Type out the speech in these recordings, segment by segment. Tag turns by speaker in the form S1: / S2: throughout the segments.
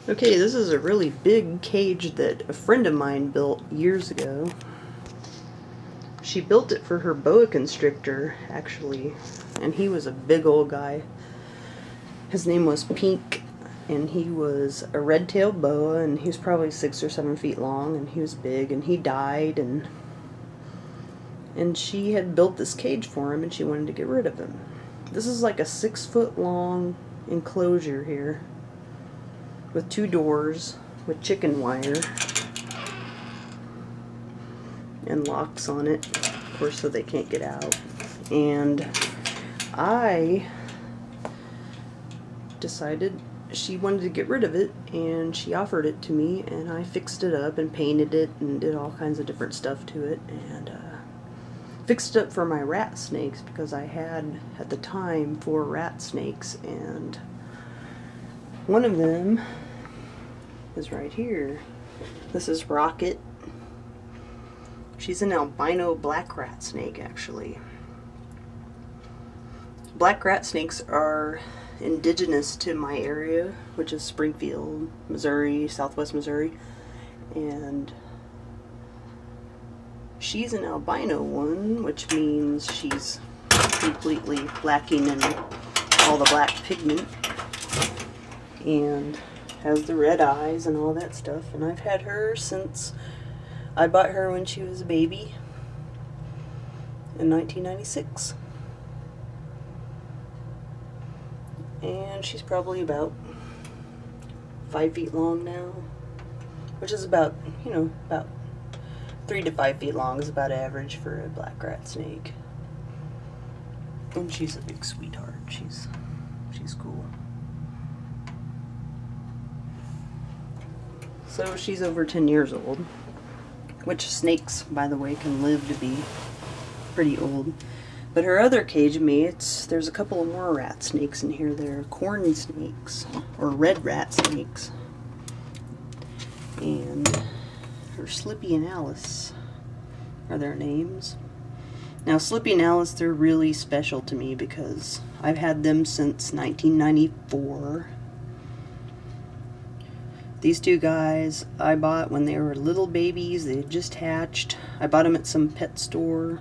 S1: Okay, this is a really big cage that a friend of mine built years ago. She built it for her boa constrictor, actually, and he was a big old guy. His name was Pink, and he was a red-tailed boa, and he was probably 6 or 7 feet long, and he was big, and he died, and she had built this cage for him, and she wanted to get rid of him. This is like a 6-foot long enclosure here, with 2 doors, with chicken wire, and locks on it, of course, so they can't get out. And I decided she wanted to get rid of it, and she offered it to me, and I fixed it up and painted it and did all kinds of different stuff to it, and fixed it up for my rat snakes, because I had, at the time, 4 rat snakes, and one of them is right here. This is Rocket. She's an albino black rat snake, actually. Black rat snakes are indigenous to my area, which is Springfield, Missouri, southwest Missouri, and she's an albino one, which means she's completely lacking in all the black pigment and has the red eyes and all that stuff. And I've had her since I bought her when she was a baby in 1996. And she's probably about 5 feet long now, which is about, you know, about 3 to 5 feet long is about average for a black rat snake. And she's a big sweetheart. She's cool. So she's over 10 years old, which snakes, by the way, can live to be pretty old. But her other cage mates, there's a couple of more rat snakes in here. They're corn snakes, or red rat snakes. And her Slippy and Alice are their names. Now, Slippy and Alice, they're really special to me because I've had them since 1994. These 2 guys I bought when they were little babies. They had just hatched. I bought them at some pet store.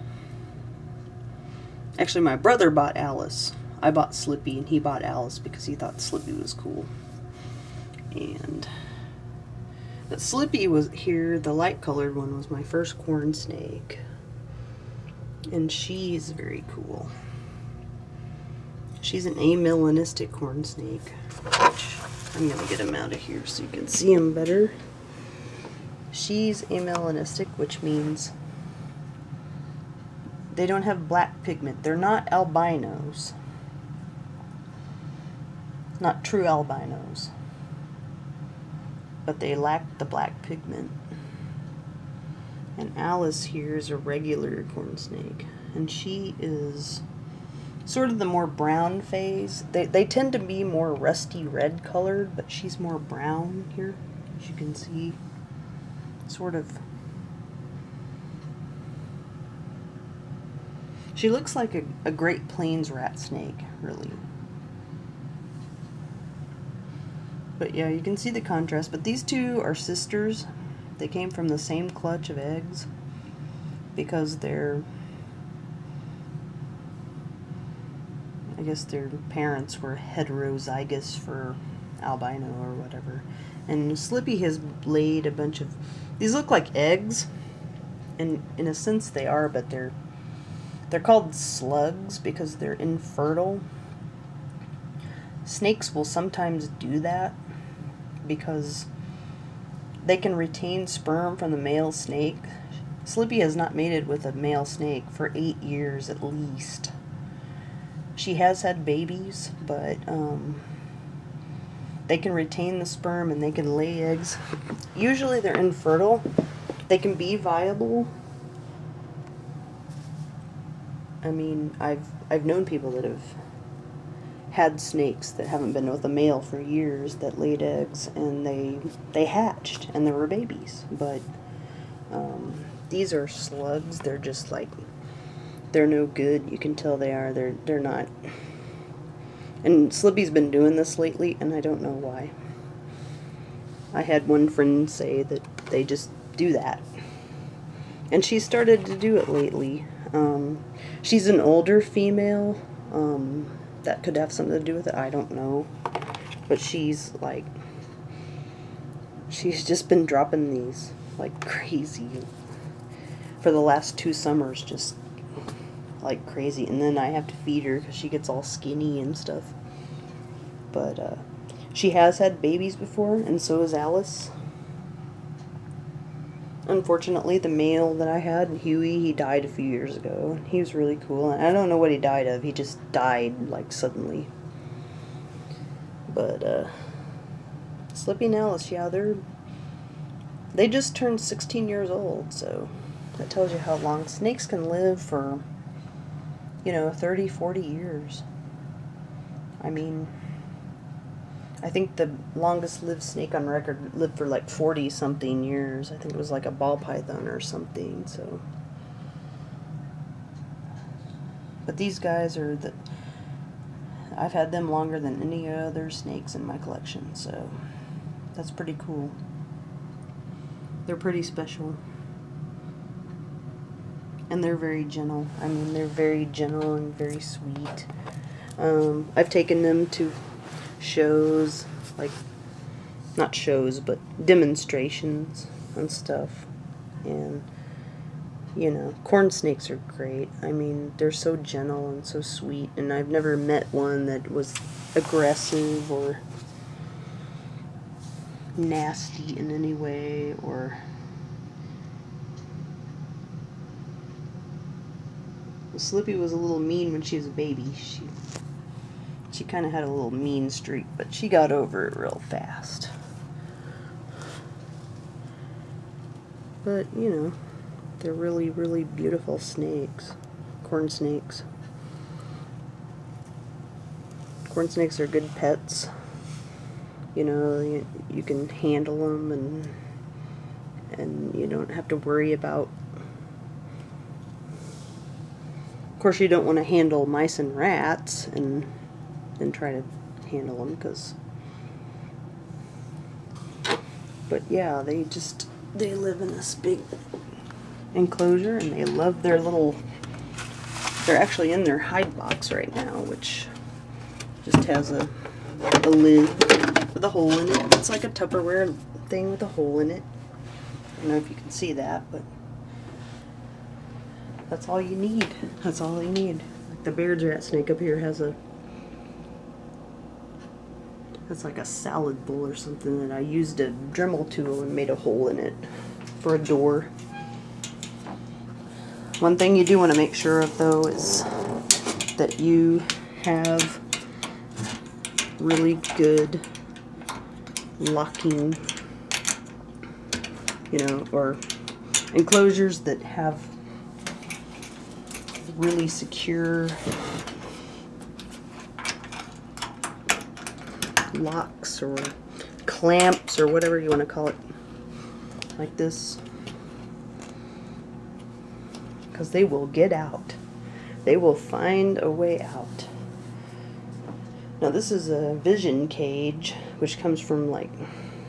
S1: Actually, my brother bought Alice. I bought Slippy, and he bought Alice because he thought Slippy was cool. But Slippy was here, the light-colored one was my first corn snake. And she's very cool. She's an amelanistic corn snake, which I'm going to get him out of here so you can see him better. She's amelanistic, which means they don't have black pigment. They're not albinos. Not true albinos. But they lack the black pigment. And Alice here is a regular corn snake. And she is sort of the more brown phase. They tend to be more rusty red colored, but she's more brown here, as you can see. Sort of. She looks like a Great Plains rat snake, really. But yeah, you can see the contrast. But these 2 are sisters. They came from the same clutch of eggs because I guess their parents were heterozygous for albino or whatever. And Slippy has laid a bunch of... These look like eggs, and in a sense they are, but they're called slugs because they're infertile. Snakes will sometimes do that because they can retain sperm from the male snake. Slippy has not mated with a male snake for 8 years at least. She has had babies, but they can retain the sperm and they can lay eggs. Usually they're infertile. They can be viable. I mean, I've known people that have had snakes that haven't been with a male for years that laid eggs, and they hatched and there were babies. But these are slugs. They're just like, they're no good. You can tell they are. They're not. And Slippy's been doing this lately, and I don't know why. I had one friend say that they just do that. And she started to do it lately. She's an older female. That could have something to do with it. I don't know. But she's like, she's just been dropping these like crazy for the last 2 summers, just like crazy. And then I have to feed her because she gets all skinny and stuff. But she has had babies before, and so has Alice. Unfortunately, the male that I had, Huey, he died a few years ago. He was really cool. I don't know what he died of. He just died, like, suddenly. But, Slippy and Alice, yeah, they just turned 16 years old, so that tells you how long. Snakes can live for, you know, 30, 40 years. I mean, I think the longest lived snake on record lived for like 40-something years. I think it was like a ball python or something, so. But these guys are I've had them longer than any other snakes in my collection, so that's pretty cool. They're pretty special. And they're very gentle. I mean, they're very gentle and very sweet. I've taken them to shows, like, not shows, but demonstrations and stuff. And, you know, corn snakes are great. I mean, they're so gentle and so sweet, and I've never met one that was aggressive or nasty in any way, or Slippy was a little mean when she was a baby. She kind of had a little mean streak, but she got over it real fast. But, you know, they're really, really beautiful snakes. Corn snakes. Corn snakes are good pets. You know, you can handle them, and you don't have to worry about. Of course, you don't want to handle mice and rats and try to handle them, but yeah, they live in this big enclosure, and they love their little, they're actually in their hide box right now, which just has a lid with a hole in it. It's like a Tupperware thing with a hole in it. I don't know if you can see that, but that's all you need. That's all you need. Like the Baird's rat snake up here has that's like a salad bowl or something that I used a Dremel tool and made a hole in it for a door. One thing you do want to make sure of, though, is that you have really good locking, you know, or enclosures that have really secure locks or clamps or whatever you want to call it, like this, because they will get out. They will find a way out. Now this is a Vision cage, which comes from, like,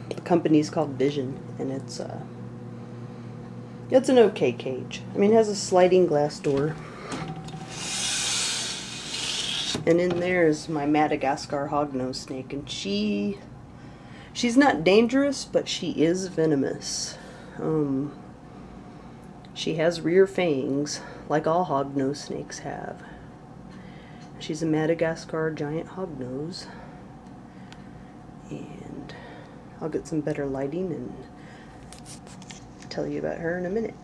S1: the company's called Vision, and it's an okay cage. I mean, it has a sliding glass door. And in there is my Madagascar hognose snake, and she's not dangerous, but she is venomous. She has rear fangs, like all hognose snakes have. She's a Madagascar giant hognose, and I'll get some better lighting and tell you about her in a minute.